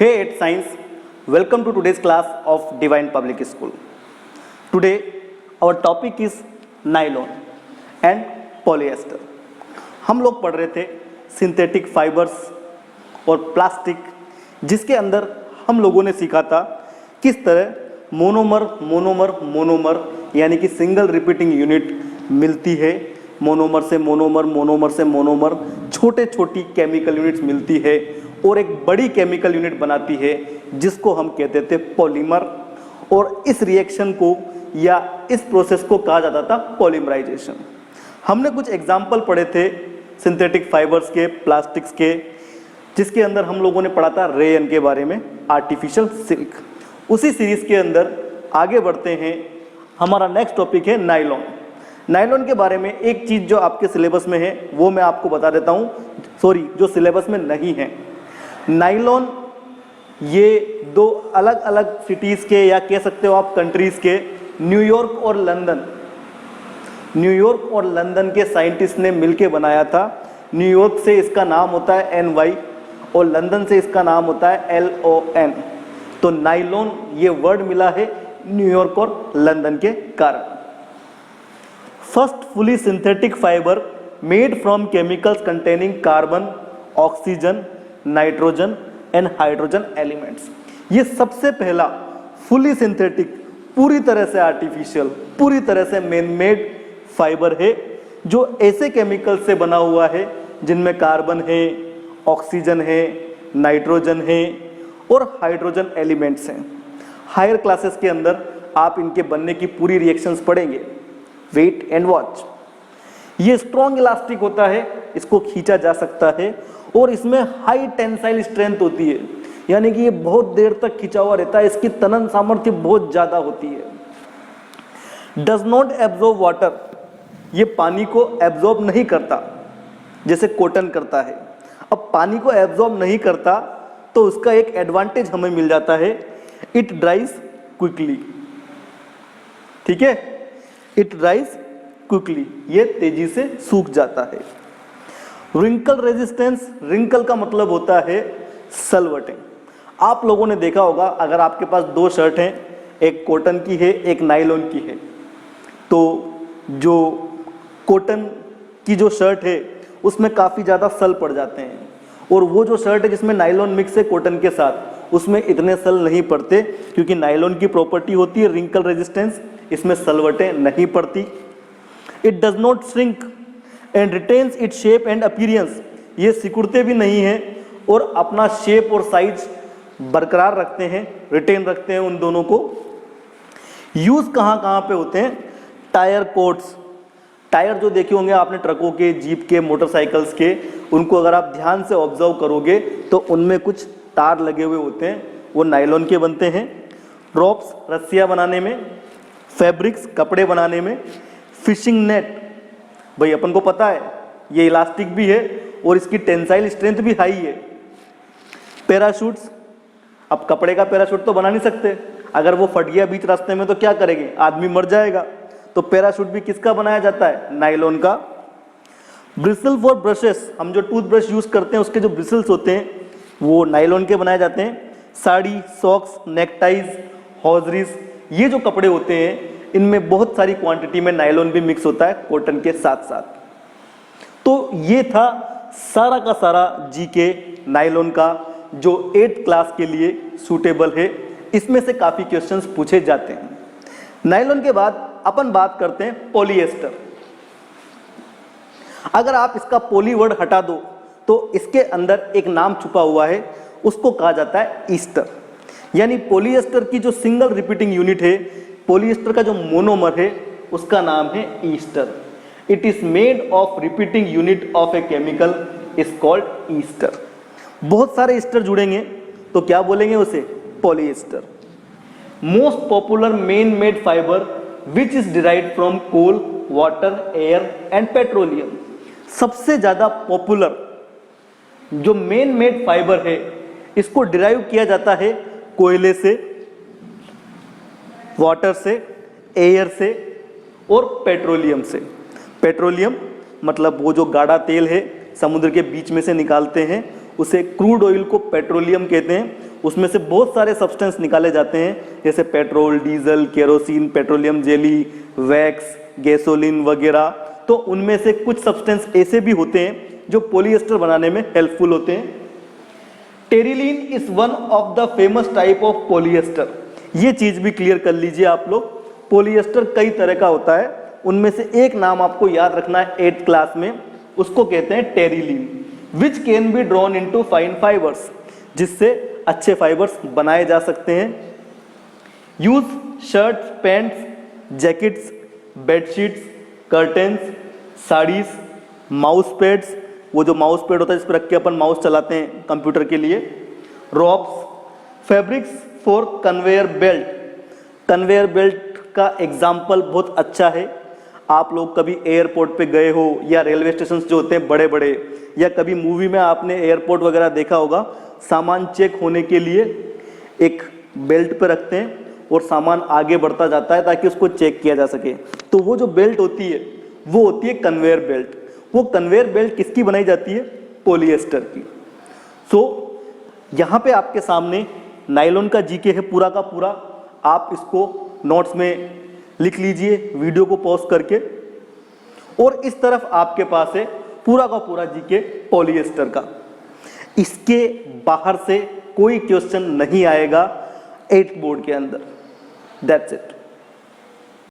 Hey, it's Science. Welcome to today's class of Divine Public School. Today, our topic is nylon and polyester. हम लोग पढ़ रहे थे synthetic fibres और plastic, जिसके अंदर हम लोगों ने सीखा था किस तरह मोनोमर यानी कि सिंगल रिपीटिंग यूनिट मिलती है, मोनोमर से मोनोमर छोटे छोटी केमिकल यूनिट्स मिलती है और एक बड़ी केमिकल यूनिट बनाती है जिसको हम कहते थे पॉलीमर। और इस रिएक्शन को या इस प्रोसेस को कहा जाता था पॉलीमराइजेशन। हमने कुछ एग्जाम्पल पढ़े थे सिंथेटिक फाइबर्स के, प्लास्टिक्स के, जिसके अंदर हम लोगों ने पढ़ा था रेयन के बारे में, आर्टिफिशियल सिल्क। उसी सीरीज के अंदर आगे बढ़ते हैं। हमारा नेक्स्ट टॉपिक है नायलॉन। नायलॉन के बारे में एक चीज़ जो आपके सिलेबस में है वो मैं आपको बता देता हूँ, सॉरी जो सिलेबस में नहीं है। नायलॉन ये दो अलग अलग सिटीज़ के या कह सकते हो आप कंट्रीज़ के, न्यूयॉर्क और लंदन के साइंटिस्ट ने मिलके बनाया था। न्यूयॉर्क से इसका नाम होता है NY और लंदन से इसका नाम होता है LON। तो नायलॉन ये वर्ड मिला है न्यूयॉर्क और लंदन के कारण। First fully synthetic fibre made from chemicals containing carbon, oxygen, nitrogen and hydrogen elements. ये सबसे पहला फुली सिंथेटिक, पूरी तरह से आर्टिफिशियल, पूरी तरह से मैन मेड फाइबर है जो ऐसे केमिकल से बना हुआ है जिनमें कार्बन है, ऑक्सीजन है, नाइट्रोजन है और हाइड्रोजन एलिमेंट्स हैं। हायर क्लासेस के अंदर आप इनके बनने की पूरी रिएक्शंस पढ़ेंगे। Wait and watch. ये स्ट्रॉन्ग इलास्टिक होता है, इसको खींचा जा सकता है और इसमें हाई टेंसाइल स्ट्रेंथ होती है, यानी कि ये बहुत देर तक खिंचा हुआ रहता है, इसकी तनन सामर्थ्य बहुत ज़्यादा होती है। डज नॉट एब्जॉर्ब वाटर, ये पानी को एब्जॉर्ब नहीं करता जैसे कॉटन करता है। अब पानी को एब्जॉर्ब नहीं करता तो उसका एक एडवांटेज हमें मिल जाता है, इट ड्राइज क्विकली। ठीक है, इट ड्राइज क्विकली, ये तेजी से सूख जाता है। रिंकल रेजिस्टेंस, रिंकल का मतलब होता है सलवटें। आप लोगों ने देखा होगा, अगर आपके पास दो शर्ट हैं, एक कॉटन की है एक नायलॉन की है, तो जो कॉटन की जो शर्ट है उसमें काफ़ी ज़्यादा सल पड़ जाते हैं और वो जो शर्ट है जिसमें नायलॉन मिक्स है कॉटन के साथ, उसमें इतने सल नहीं पड़ते क्योंकि नायलॉन की प्रॉपर्टी होती है रिंकल रेजिस्टेंस, इसमें सलवटें नहीं पड़ती। It does not shrink and retains it shape and appearance, ये सिकुड़ते भी नहीं हैं और अपना शेप और साइज बरकरार रखते हैं, रिटेन रखते हैं उन दोनों को। यूज़ कहाँ पे होते हैं? Tyre quotes. टायर जो देखे होंगे आपने ट्रकों के, जीप के, मोटरसाइकिल्स के, उनको अगर आप ध्यान से ऑब्जर्व करोगे तो उनमें कुछ तार लगे हुए होते हैं, वो नायलॉन के बनते हैं। रॉप्स, रस्सियाँ बनाने में, फैब्रिक्स, कपड़े बनाने में। फिशिंग नेट, भाई अपन को पता है ये इलास्टिक भी है और इसकी टेंसाइल स्ट्रेंथ भी हाई है। पैराशूट्स, अब कपड़े का पैराशूट तो बना नहीं सकते, अगर वो फट गया बीच रास्ते में तो क्या करेंगे, आदमी मर जाएगा। तो पैराशूट भी किसका बनाया जाता है? नायलॉन का। ब्रिसल फॉर ब्रशेस, हम जो टूथब्रश यूज करते हैं उसके जो ब्रिसल्स होते हैं वो नायलॉन के बनाए जाते हैं। साड़ी, सॉक्स, नेकटाइज, हॉजरीज, ये जो कपड़े होते हैं इनमें बहुत सारी क्वांटिटी में नायलॉन भी मिक्स होता है कॉटन के साथ साथ। तो ये था सारा का सारा जीके नायलॉन का, जो 8th क्लास के लिए सूटेबल है। इसमें से काफ़ी क्वेश्चंस पूछे जाते हैं। नायलॉन के बाद अपन बात करते हैं पॉलीएस्टर। अगर आप इसका पॉली वर्ड हटा दो तो इसके अंदर एक नाम छुपा हुआ है, उसको कहा जाता है ईस्टर। यानी पॉलीएस्टर की जो सिंगल रिपीटिंग यूनिट है, पॉलीएस्टर का जो मोनोमर है, उसका नाम है ester. It is made of repeating unit of a chemical is called ester. बहुत सारे ईस्टर जुड़ेंगे तो क्या बोलेंगे उसे? Polyester. Most popular man made fibre which is derived from coal, water, air and petroleum. सबसे ज्यादा पॉपुलर जो मेन मेड फाइबर है, इसको डिराइव किया जाता है कोयले से, वाटर से, एयर से और पेट्रोलियम से। पेट्रोलियम मतलब वो जो गाढ़ा तेल है समुद्र के बीच में से निकालते हैं, उसे क्रूड ऑयल को पेट्रोलियम कहते हैं। उसमें से बहुत सारे सब्सटेंस निकाले जाते हैं जैसे petrol, diesel, kerosene, petroleum jelly, wax, gasoline वगैरह। तो उनमें से कुछ सब्सटेंस ऐसे भी होते हैं जो पॉलिएस्टर बनाने में हेल्पफुल होते हैं। Terylene is one of the famous type of polyester. ये चीज भी क्लियर कर लीजिए आप लोग, पॉलिएस्टर कई तरह का होता है, उनमें से एक नाम आपको याद रखना है 8th क्लास में, उसको कहते हैं terylene, which can be drawn into fine fibres, जिससे अच्छे फाइबर्स बनाए जा सकते हैं। Use shirts, pants, jackets, bedsheets, curtains, saris, mouse pads, वो जो माउस पैड होता है जिस पर रख के अपन माउस चलाते हैं कंप्यूटर के लिए, ropes, fabrics for conveyor belt. Conveyor belt का एग्जाम्पल बहुत अच्छा है। आप लोग कभी एयरपोर्ट पे गए हो या रेलवे स्टेशन जो होते हैं बड़े बड़े, या कभी मूवी में आपने एयरपोर्ट वगैरह देखा होगा, सामान चेक होने के लिए एक बेल्ट पे रखते हैं और सामान आगे बढ़ता जाता है ताकि उसको चेक किया जा सके। तो वो जो बेल्ट होती है वो होती है कन्वेयर बेल्ट। वो कन्वेयर बेल्ट किसकी बनाई जाती है? पॉलिएस्टर की। सो यहाँ पे आपके सामने नायलॉन का जीके है पूरा का पूरा, आप इसको नोट्स में लिख लीजिए वीडियो को पॉज करके। और इस तरफ आपके पास है पूरा का पूरा जीके पॉलिएस्टर का। इसके बाहर से कोई क्वेश्चन नहीं आएगा 8th बोर्ड के अंदर। That's it.